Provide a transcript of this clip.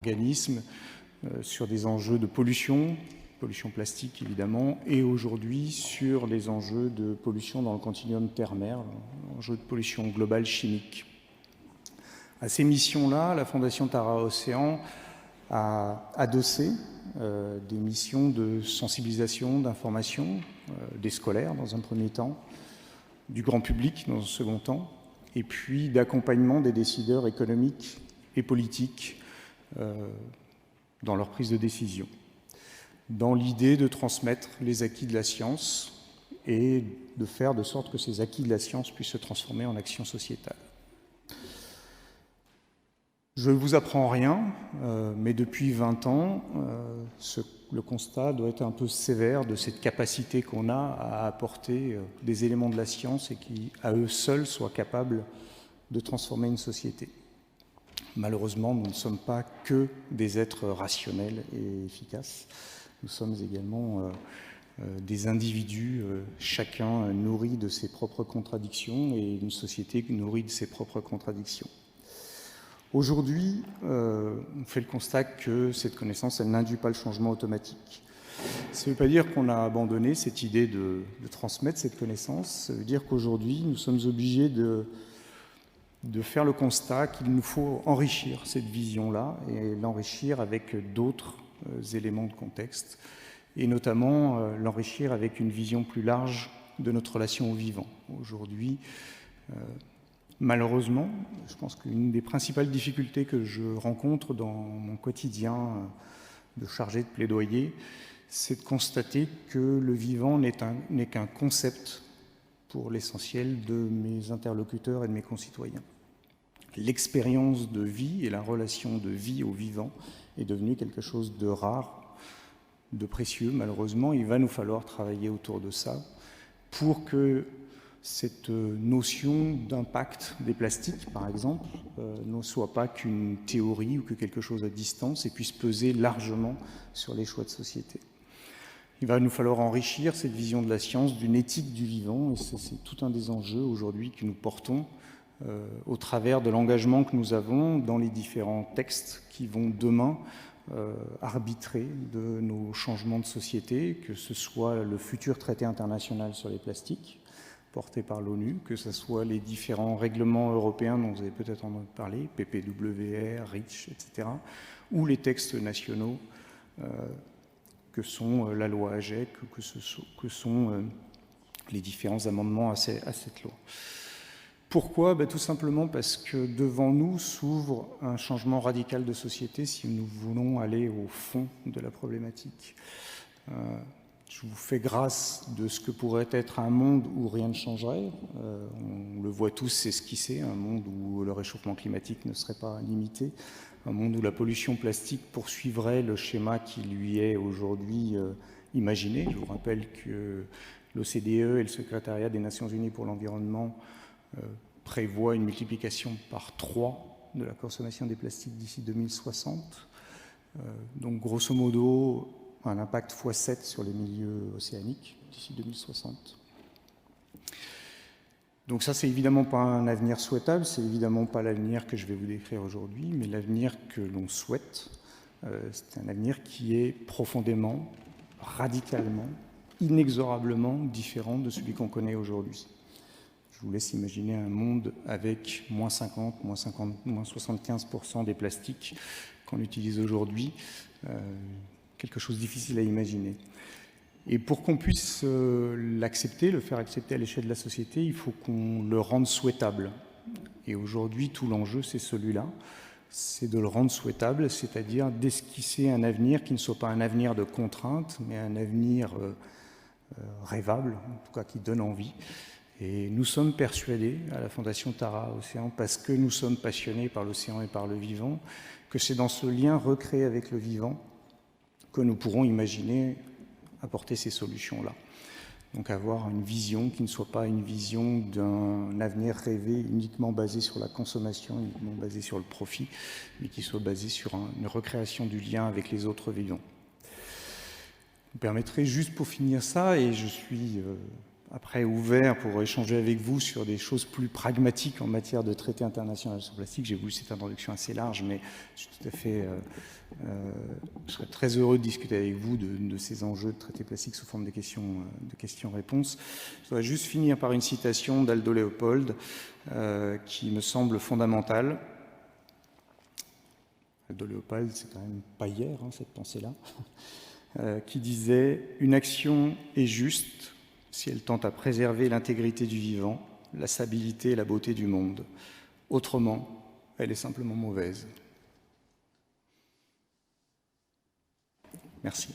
organismes sur des enjeux de pollution plastique évidemment, et aujourd'hui sur les enjeux de pollution dans le continuum terre-mer, enjeux de pollution globale chimique. À ces missions-là, la Fondation Tara Océan a adossé des missions de sensibilisation, d'information, des scolaires dans un premier temps, du grand public dans un second temps, et puis d'accompagnement des décideurs économiques et politiques dans leur prise de décision, dans l'idée de transmettre les acquis de la science et de faire de sorte que ces acquis de la science puissent se transformer en action sociétale. Je ne vous apprends rien, mais depuis 20 ans, le constat doit être un peu sévère de cette capacité qu'on a à apporter des éléments de la science et qui, à eux seuls, soient capables de transformer une société. Malheureusement, nous ne sommes pas que des êtres rationnels et efficaces. Nous sommes également des individus, chacun nourri de ses propres contradictions et une société nourrie de ses propres contradictions. Aujourd'hui, on fait le constat que cette connaissance, elle n'induit pas le changement automatique. Ça ne veut pas dire qu'on a abandonné cette idée de transmettre cette connaissance. Ça veut dire qu'aujourd'hui, nous sommes obligés de faire le constat qu'il nous faut enrichir cette vision-là et l'enrichir avec d'autres éléments de contexte et notamment l'enrichir avec une vision plus large de notre relation au vivant. Aujourd'hui, malheureusement, je pense qu'une des principales difficultés que je rencontre dans mon quotidien de chargé de plaidoyer, c'est de constater que le vivant n'est qu'un concept pour l'essentiel de mes interlocuteurs et de mes concitoyens. L'expérience de vie et la relation de vie au vivant est devenue quelque chose de rare, de précieux. Malheureusement, il va nous falloir travailler autour de ça pour que cette notion d'impact des plastiques, par exemple, ne soit pas qu'une théorie ou que quelque chose à distance et puisse peser largement sur les choix de société. Il va nous falloir enrichir cette vision de la science d'une éthique du vivant, et c'est tout un des enjeux aujourd'hui que nous portons au travers de l'engagement que nous avons dans les différents textes qui vont demain arbitrer de nos changements de société, que ce soit le futur traité international sur les plastiques, porté par l'ONU, que ce soit les différents règlements européens dont vous avez peut-être entendu parler, PPWR, REACH, etc., ou les textes nationaux que sont la loi AGEC, que sont les différents amendements à cette loi. Pourquoi ? Tout simplement parce que devant nous s'ouvre un changement radical de société si nous voulons aller au fond de la problématique. Je vous fais grâce de ce que pourrait être un monde où rien ne changerait. On le voit tous s'esquisser, un monde où le réchauffement climatique ne serait pas limité, un monde où la pollution plastique poursuivrait le schéma qui lui est aujourd'hui imaginé. Je vous rappelle que l'OCDE et le Secrétariat des Nations Unies pour l'environnement prévoient une multiplication par 3 de la consommation des plastiques d'ici 2060. Donc grosso modo, un impact x7 sur les milieux océaniques d'ici 2060. Donc ça, c'est évidemment pas un avenir souhaitable, c'est évidemment pas l'avenir que je vais vous décrire aujourd'hui, mais l'avenir que l'on souhaite, c'est un avenir qui est profondément, radicalement, inexorablement différent de celui qu'on connaît aujourd'hui. Je vous laisse imaginer un monde avec moins 50, moins 75% des plastiques qu'on utilise aujourd'hui, quelque chose de difficile à imaginer. Et pour qu'on puisse l'accepter, le faire accepter à l'échelle de la société, il faut qu'on le rende souhaitable. Et aujourd'hui, tout l'enjeu, c'est celui-là, c'est de le rendre souhaitable, c'est-à-dire d'esquisser un avenir qui ne soit pas un avenir de contrainte, mais un avenir rêvable, en tout cas qui donne envie. Et nous sommes persuadés, à la Fondation Tara Océan, parce que nous sommes passionnés par l'océan et par le vivant, que c'est dans ce lien recréé avec le vivant que nous pourrons imaginer apporter ces solutions-là. Donc avoir une vision qui ne soit pas une vision d'un avenir rêvé uniquement basé sur la consommation, uniquement basé sur le profit, mais qui soit basé sur une recréation du lien avec les autres vivants. Vous me permettrez juste pour finir ça, et je suis après ouvert pour échanger avec vous sur des choses plus pragmatiques en matière de traité international sur le plastique. J'ai voulu cette introduction assez large, mais je suis tout à fait, je serais très heureux de discuter avec vous de ces enjeux de traité plastique sous forme de questions-réponses. Je voudrais juste finir par une citation d'Aldo Leopold qui me semble fondamentale. Aldo Leopold, c'est quand même pas hier, hein, cette pensée-là, qui disait « Une action est juste si elle tente à préserver l'intégrité du vivant, la stabilité et la beauté du monde. Autrement, elle est simplement mauvaise. » Merci.